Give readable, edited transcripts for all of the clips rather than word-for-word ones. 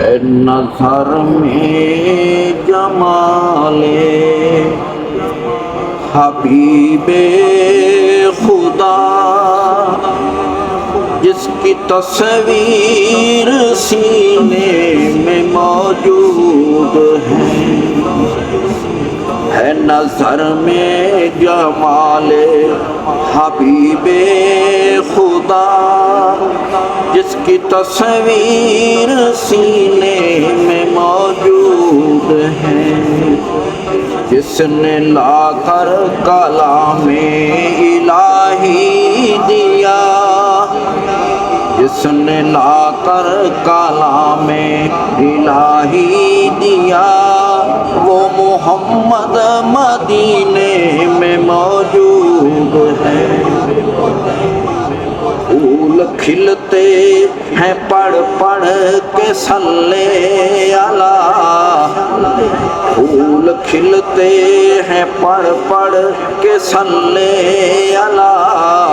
اے نظر میں جمال حبیب خدا، جس کی تصویر سینے میں موجود ہے نظر میں جمال حبیب خدا، جس کی تصویر سینے میں موجود ہے، جس نے لا کر کلام الہی دیا، جس نے لا کر کلام الہی دیا، وہ محمد مدینے میں موجود ہے۔ پھول کھلتے ہیں پڑھ پڑھ کے صلی اللہ، پھول کھلتے ہیں پڑھ پڑھ کے صلی اللہ،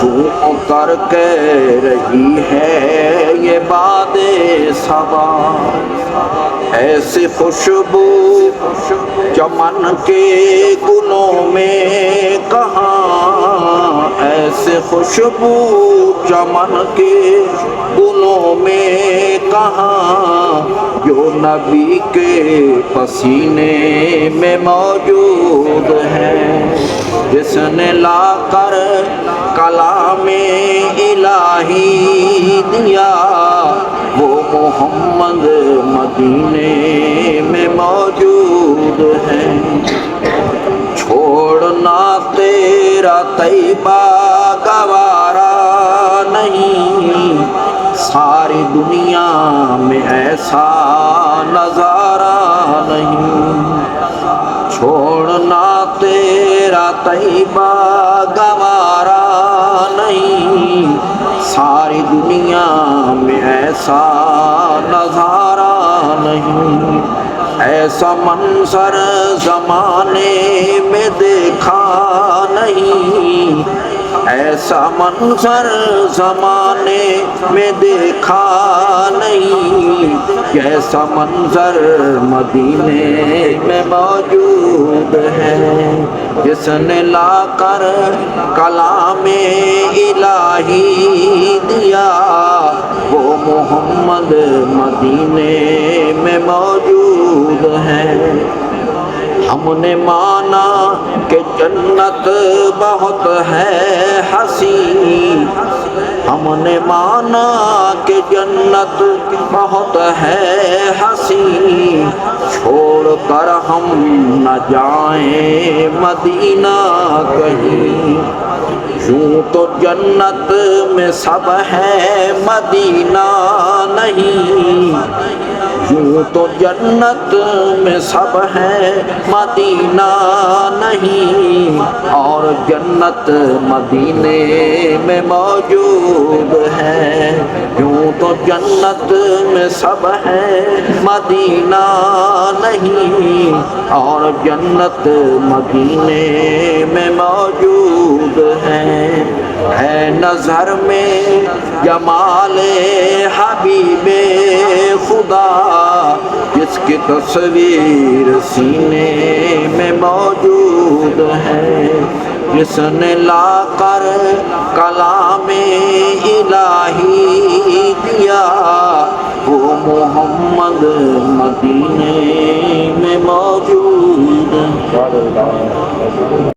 چوں کر کہہ رہی ہے یہ باد صبا، ایسی خوشبو چمن کے گلوں میں کہاں، ایسے خوشبو چمن کے گلوں میں کہاں، جو نبی کے پسینے میں موجود ہے، جس نے لا کر کلام الہی دیا، وہ محمد مدینے میں موجود ہے۔ چھوڑنا تیرا طیبہ گوارا نہیں، ساری دنیا میں ایسا نظارہ نہیں، چھوڑنا تیرا طیبہ گوارا نہیں، ساری دنیا میں ایسا نظارہ نہیں، ایسا منظر زمانے میں دیکھا نہیں، ایسا منظر زمانے میں دیکھا نہیں، جیسا منظر مدینے میں موجود ہے، جس نے لا کر کلام الہی دیا، وہ محمد مدینے میں موجود ہے۔ ہم نے مانا کہ جنت بہت ہے حسین، ہم نے مانا کہ جنت بہت ہے حسین، چھوڑ کر ہم نہ جائیں مدینہ کہیں، یوں تو جنت میں سب ہے مدینہ نہیں، یوں تو جنت میں سب ہے مدینہ نہیں، اور جنت مدینے میں موجود ہے، یوں تو جنت میں سب ہے مدینہ نہیں، اور جنت مدینے میں موجود ہے نظر میں جمال حبیب خدا، جس کی تصویر سینے میں موجود ہے، جس نے لا کر کلام الہی دیا، وہ محمد مدینے میں موجود ہے۔